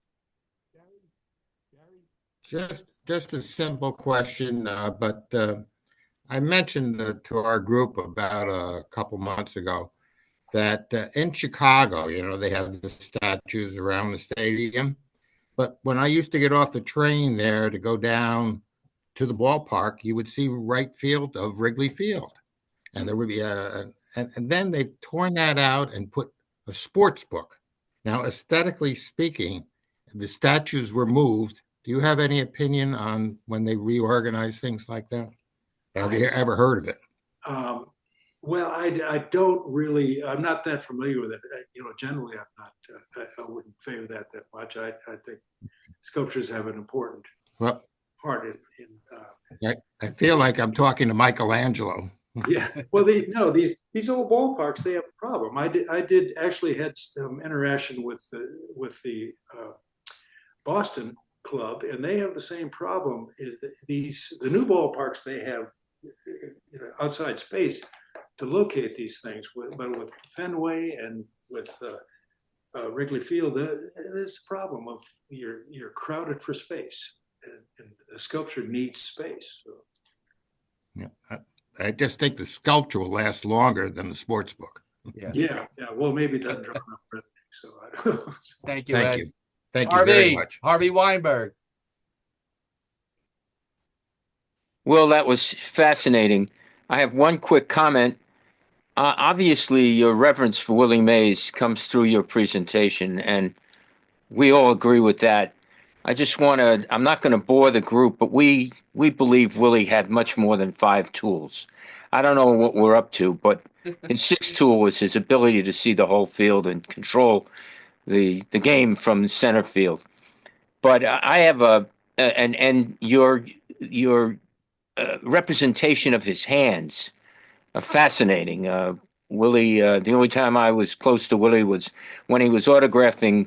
Just a simple question, but I mentioned to our group about a couple months ago that in Chicago, they have the statues around the stadium. But when I used to get off the train there to go down to the ballpark, you would see right field of Wrigley Field. And there would be and then they've torn that out and put a sports book. Now, aesthetically speaking, the statues were moved. Do you have any opinion on when they reorganize things like that? Have you ever heard of it? Well, I don't really. I'm not that familiar with it. Generally, I'm not. I wouldn't favor that much. I think sculptures have an important part in. I feel like I'm talking to Michelangelo. Yeah. Well, these old ballparks, they have a problem. I did actually had some interaction with the Boston club, and they have the same problem. Is that the new ballparks they have outside space to locate these things. But with Fenway and with Wrigley Field, there's a problem of you're crowded for space, and a sculpture needs space. So. Yeah, I just think the sculpture will last longer than the sports book. Yeah. Well, maybe it doesn't draw enough revenue. So I don't know. Thank you, Thank Ed. you. Thank you very much. Harvey Weinberg. Will, that was fascinating. I have one quick comment. Obviously, your reverence for Willie Mays comes through your presentation, and we all agree with that. I just want to, I'm not going to bore the group, but we believe Willie had much more than 5 tools. I don't know what we're up to, but his 6th tool was his ability to see the whole field and control the game from center field. But I have and your representation of his hands are fascinating. Willie, the only time I was close to Willie was when he was autographing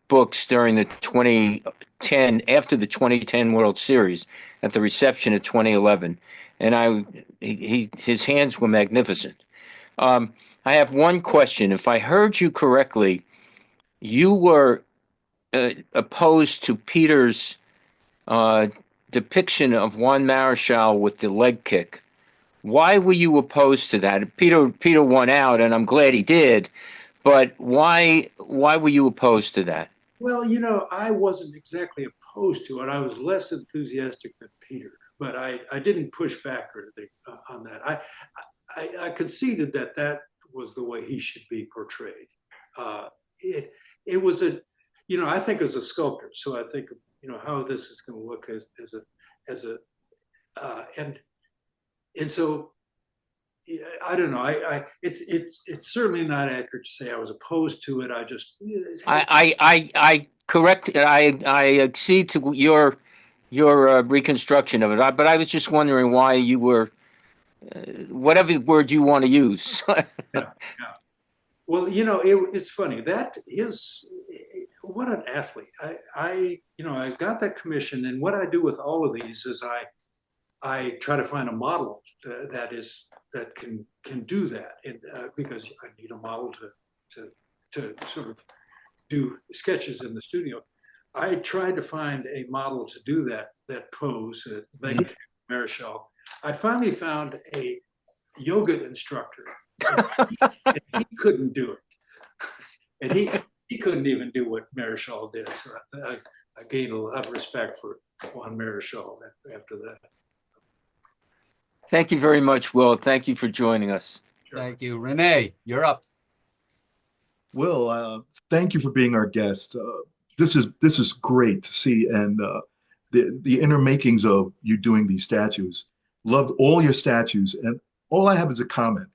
books during the 2010, after the 2010 World Series at the reception of 2011. And his hands were magnificent. I have one question. If I heard you correctly, you were opposed to Peter's depiction of Juan Marichal with the leg kick. Why were you opposed to that? Peter won out, and I'm glad he did. But why were you opposed to that? Well, I wasn't exactly opposed to it. I was less enthusiastic than Peter, but I didn't push back or anything on that. I conceded that was the way he should be portrayed. It was I think as a sculptor, so I think of how this is going to look and so I don't know. It's certainly not accurate to say I was opposed to it. I correct. I accede to your reconstruction of it. But I was just wondering why you were, whatever word you want to use. Yeah. Well, it's funny that what an athlete. I got that commission, and what I do with all of these is I try to find a model that can do that, and because I need a model to sort of do sketches in the studio. I tried to find a model to do that pose, leg Marichal. I finally found a yoga instructor, and he couldn't do it, and he couldn't even do what Marichal did. So I gained a lot of respect for Juan Marichal after that. Thank you very much, Will. Thank you for joining us. Sure. Thank you. Renee, you're up. Will, thank you for being our guest. This is great to see, and the inner makings of you doing these statues. Loved all your statues, and all I have is a comment.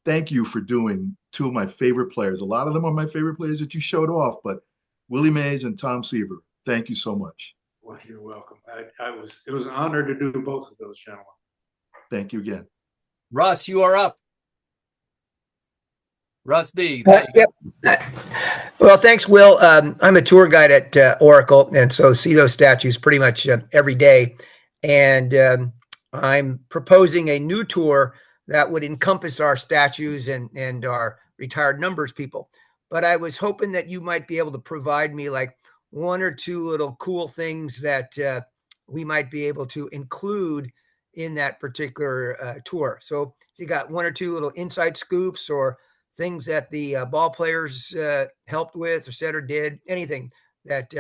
Thank you for doing 2 of my favorite players. A lot of them are my favorite players that you showed off, but Willie Mays and Tom Seaver. Thank you so much. Well, you're welcome. It was an honor to do both of those, gentlemen. Thank you again. Russ, you are up. Russ B. Yep. Well, thanks, Will. I'm a tour guide at Oracle, and so see those statues pretty much every day. And I'm proposing a new tour that would encompass our statues and our retired numbers people. But I was hoping that you might be able to provide me like 1 or 2 little cool things that we might be able to include in that particular tour. So if you got 1 or 2 little inside scoops or things that the ball players helped with or said or did, anything that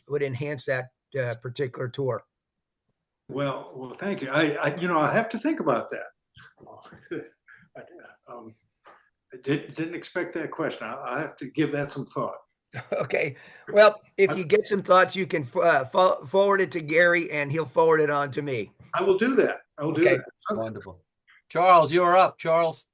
would enhance that particular tour. Well, thank you. I have to think about that. I didn't expect that question. I have to give that some thought. Okay. Well, if you get some thoughts, you can forward it to Gary, and he'll forward it on to me. I will do that. I will do that. Wonderful. Charles, you're up. Charles.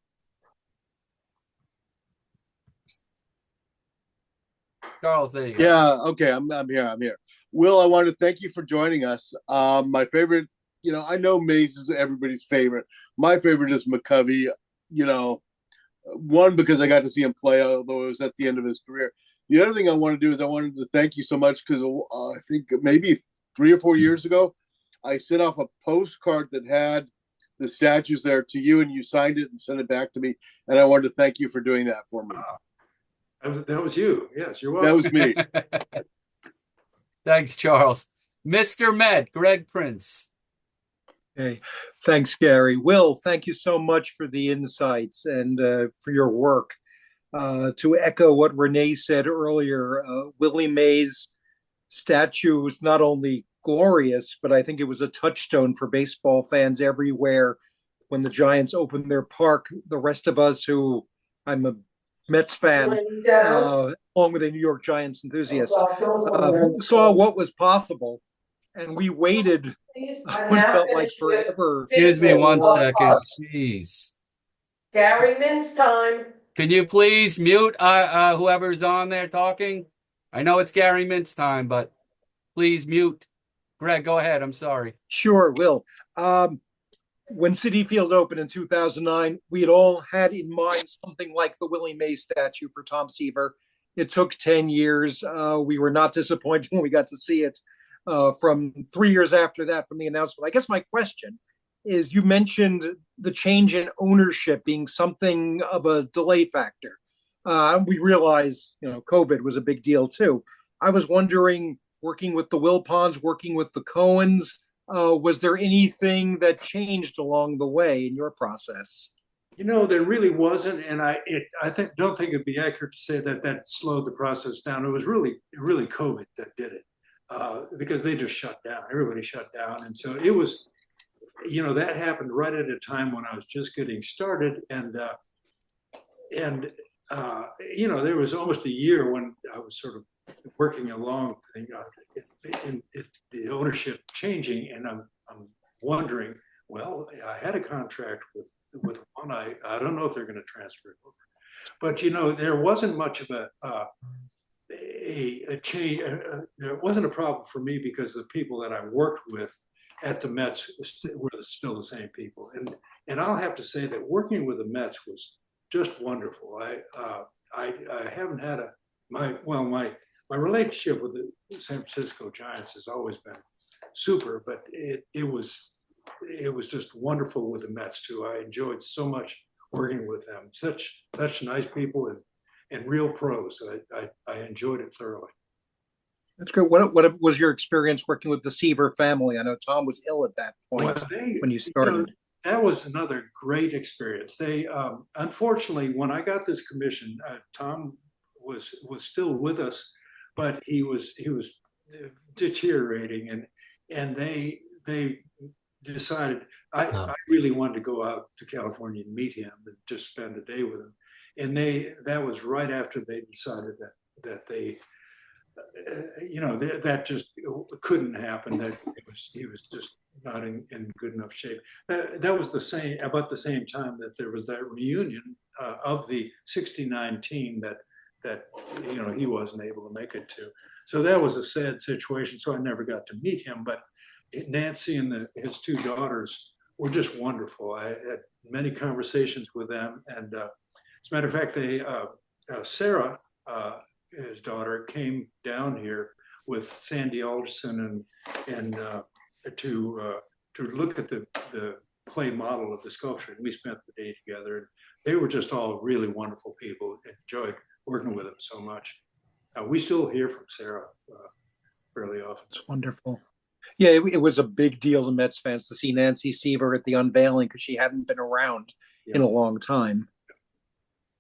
Charles, there you go. Yeah, okay, I'm here. Will, I want to thank you for joining us. My favorite, I know Mays is everybody's favorite. My favorite is McCovey, one, because I got to see him play, although it was at the end of his career. The other thing I want to do is I wanted to thank you so much because I think maybe 3 or 4 years ago, I sent off a postcard that had the statue's there to you, and you signed it and sent it back to me. And I wanted to thank you for doing that for me. That was you. Yes, you're welcome. That was me. Thanks, Charles. Mr. Met, Greg Prince. Hey, thanks, Gary. Will, thank you so much for the insights and for your work. To echo what Renee said earlier, Willie Mays' statue was not only glorious, but I think it was a touchstone for baseball fans everywhere. When the Giants opened their park, the rest of us who, I'm a Mets fan, along with a New York Giants enthusiast, saw what was possible. And we waited what felt like forever. Excuse me one second, please. Gary Mintz time. Can you please mute whoever's on there talking? I know it's Gary Mintz time, but please mute. Greg, go ahead. I'm sorry. Sure, Will. When Citi Field opened in 2009, we had all had in mind something like the Willie Mays statue for Tom Seaver. It took 10 years. We were not disappointed when we got to see it from 3 years after that from the announcement. I guess my question is, you mentioned the change in ownership being something of a delay factor. We realize, COVID was a big deal too. I was wondering, working with the Wilpons, working with the Cohens, was there anything that changed along the way in your process? There really wasn't, and I don't think it'd be accurate to say that slowed the process down. It was really COVID that did it, because they just shut down. Everybody shut down, and so it was, that happened right at a time when I was just getting started, and there was almost a year when I was sort of working along, if the ownership changing, and I'm wondering, well, I had a contract with one. I don't know if they're going to transfer it over, but there wasn't much of a change. There wasn't a problem for me because the people that I worked with at the Mets were still the same people, and I'll have to say that working with the Mets was just wonderful. I haven't had my relationship with the San Francisco Giants has always been super, but it was just wonderful with the Mets too. I enjoyed so much working with them. Such nice people and real pros. I enjoyed it thoroughly. That's great. What was your experience working with the Seaver family? I know Tom was ill at that point when you started. That was another great experience. They unfortunately, when I got this commission, Tom was still with us, but he was deteriorating, and they decided I really wanted to go out to California and meet him and just spend a day with him, and that was right after they decided that they that just couldn't happen, that he was just not in good enough shape. That was about the same time that there was that reunion of the '69 team that he wasn't able to make it to. So that was a sad situation. So I never got to meet him, but Nancy and his two daughters were just wonderful. I had many conversations with them, and as a matter of fact, Sarah, his daughter, came down here with Sandy Alderson and to look at the clay model of the sculpture. And we spent the day together, and they were just all really wonderful people. Enjoyed working with them so much. We still hear from Sarah fairly often. It's wonderful. Yeah, it was a big deal to Mets fans to see Nancy Seaver at the unveiling because she hadn't been around in a long time.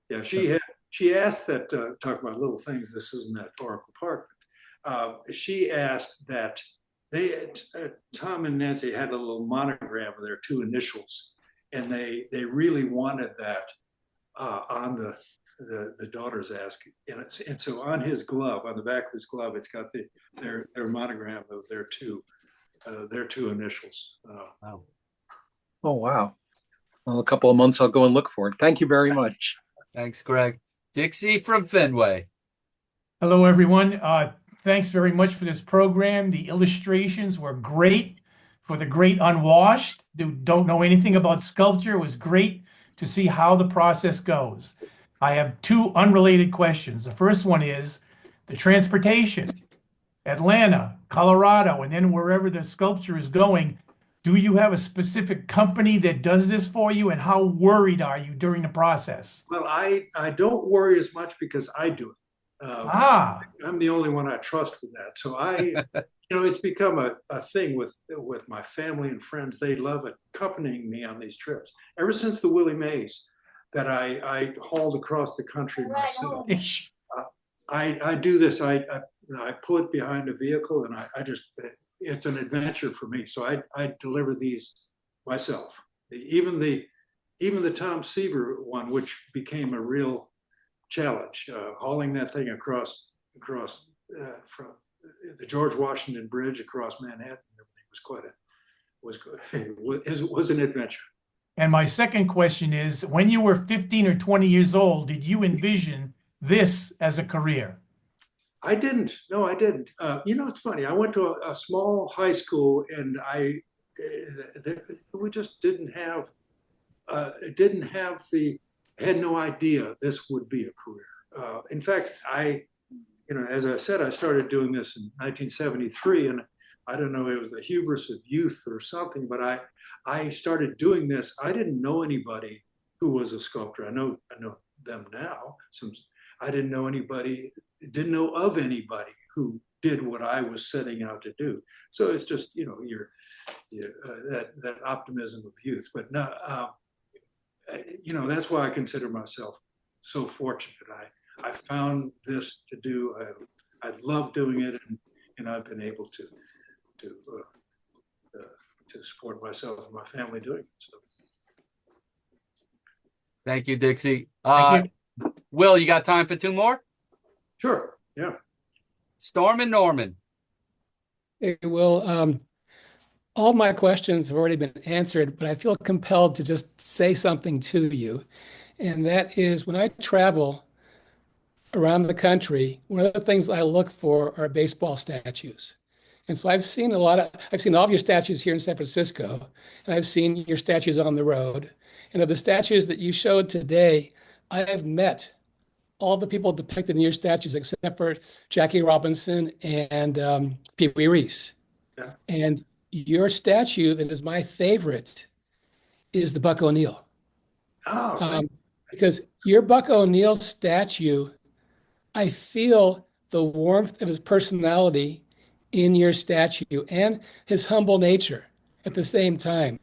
Yeah, she asked that, talk about little things, this isn't at Oracle Park, she asked that Tom and Nancy had a little monogram of their two initials, and they really wanted that on the daughter's ask, and so on his glove, on the back of his glove, it's got their monogram of their two initials. Wow. Oh, wow. Well, a couple of months I'll go and look for it. Thank you very much. Thanks, Greg. Dixie from Fenway. Hello, everyone. Thanks very much for this program. The illustrations were great. For the great unwashed who don't know anything about sculpture, it was great to see how the process goes. I have two unrelated questions. The first one is the transportation. Atlanta, Colorado, and then wherever the sculpture is going. Do you have a specific company that does this for you, and how worried are you during the process? Well, I don't worry as much because I do it. I'm the only one I trust with that. So it's become a thing with my family and friends. They love accompanying me on these trips. Ever since the Willie Mays that I hauled across the country myself, I do this. I pull it behind a vehicle, and it's an adventure for me. So I deliver these myself. Even the Tom Seaver one, which became a real challenge, hauling that thing across from the George Washington Bridge across Manhattan. Everything was an adventure. And my second question is, when you were 15 or 20 years old, did you envision this as a career? I didn't. No, I didn't. It's funny. I went to a small high school, and we just didn't have had no idea this would be a career. In fact, as I said, I started doing this in 1973, and I don't know, it was the hubris of youth or something, but I started doing this. I didn't know anybody who was a sculptor. I know them now. I didn't know of anybody who did what I was setting out to do. So it's just, that optimism of youth. But no, that's why I consider myself so fortunate. I found this to do. I love doing it, and I've been able to support myself and my family doing it. So. Thank you, Dixie. Thank you. Will, you got time for two more? Sure. Yeah. Storm and Norman. Hey, Will, all my questions have already been answered, but I feel compelled to just say something to you. And that is, when I travel around the country, one of the things I look for are baseball statues. And so I've seen all of your statues here in San Francisco, and I've seen your statues on the road. And of the statues that you showed today, I have met all the people depicted in your statues except for Jackie Robinson and Pee Wee Reese. Yeah. And your statue that is my favorite is the Buck O'Neill. Oh, because your Buck O'Neill statue, I feel the warmth of his personality in your statue and his humble nature at the same time.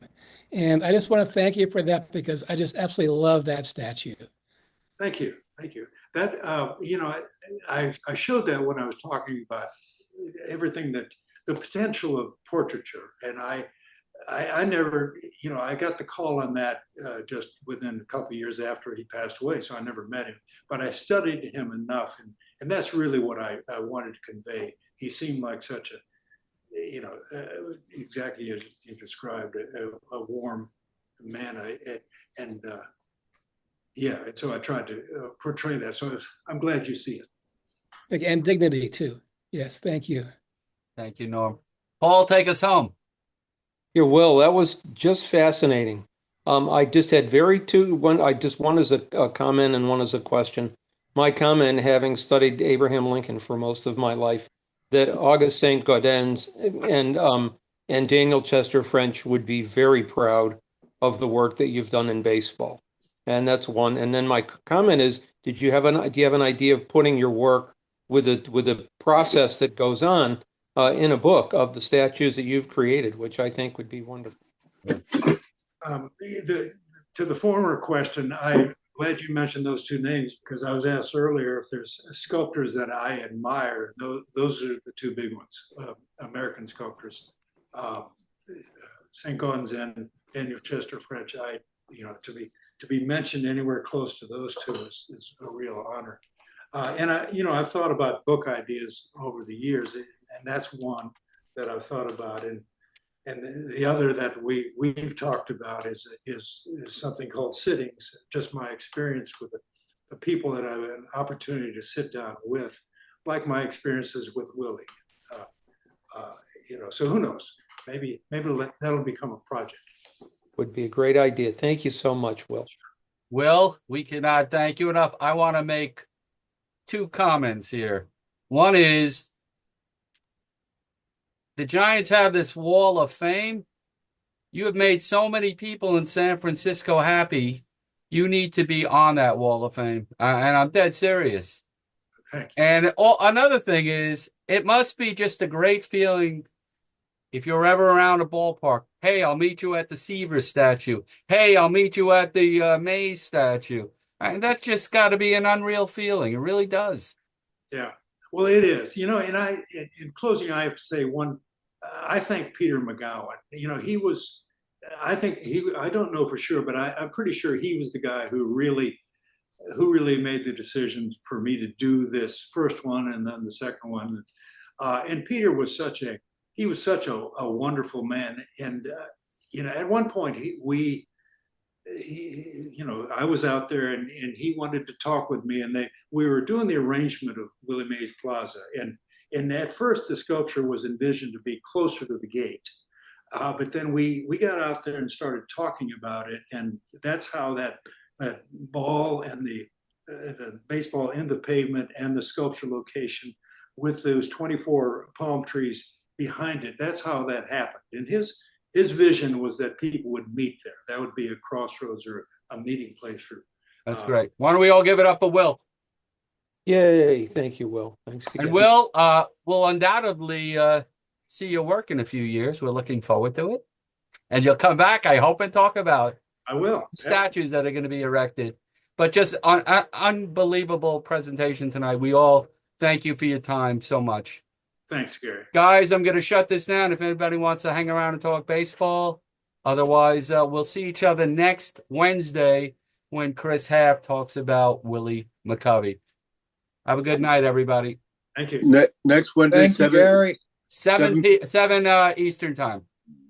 And I just want to thank you for that, because I just absolutely love that statue. Thank you. Thank you. That, I showed that when I was talking about everything, that the potential of portraiture. And I never, I got the call on that just within a couple of years after he passed away. So I never met him, but I studied him enough. And that's really what I wanted to convey. He seemed like such exactly as you described, a warm man. And so I tried to portray that. So I'm glad you see it. And dignity too. Yes, thank you. Thank you, Norm. Paul, take us home. Yeah, Will, that was just fascinating. I just had one as a comment and one as a question. My comment, having studied Abraham Lincoln for most of my life, that Auguste Saint-Gaudens and Daniel Chester French would be very proud of the work that you've done in baseball. And that's one. And then my comment is, do you have an idea of putting your work with a process that goes on in a book of the statues that you've created, which I think would be wonderful. To the former question, I'm glad you mentioned those two names, because I was asked earlier if there's sculptors that I admire. Those are the two big ones, American sculptors. St. Gaudens and Daniel Chester French. To be mentioned anywhere close to those two is a real honor. And I've thought about book ideas over the years, and that's one that I've thought about. And the other that we've talked about is something called sittings. Just my experience with the people that I have an opportunity to sit down with, like my experiences with Willie. So who knows? Maybe that'll become a project. Would be a great idea. Thank you so much, Will. Will, we cannot thank you enough. I want to make two comments here. One is, the Giants have this wall of fame, You have made so many people in San Francisco happy. You need to be on that wall of fame. And I'm dead serious. Thank you. And another thing is, it must be just a great feeling if you're ever around a ballpark. Hey, I'll meet you at the Seaver statue. Hey, I'll meet you at the Mays statue. And that's just got to be an unreal feeling. It really does. Yeah. Well, it is. You know, and in closing, I have to say I thank Peter McGowan. You know, I don't know for sure, but I'm pretty sure he was the guy who really made the decision for me to do this first one and then the second one. And Peter was such a wonderful man. And, you know, at one point I was out there and he wanted to talk with me, and we were doing the arrangement of Willie Mays Plaza. And at first the sculpture was envisioned to be closer to the gate. But then we got out there and started talking about it. And that's how that ball and the baseball in the pavement and the sculpture location with those 24 palm trees behind it, that's how that happened. And his vision was that people would meet there. That would be a crossroads or a meeting place for. That's great. Why don't we all give it up for Will? Yay. Thank you, Will. Thanks again. And Will, we'll undoubtedly see your work in a few years. We're looking forward to it. And you'll come back, I hope, and talk about I will. Statues that are going to be erected. But just an unbelievable presentation tonight. We all thank you for your time so much. Thanks, Gary. Guys, I'm going to shut this down if anybody wants to hang around and talk baseball. Otherwise, we'll see each other next Wednesday when Chris Half talks about Willie McCovey. Have a good night, everybody. Thank you. Next Wednesday, Thank you, Gary. 7 Eastern time.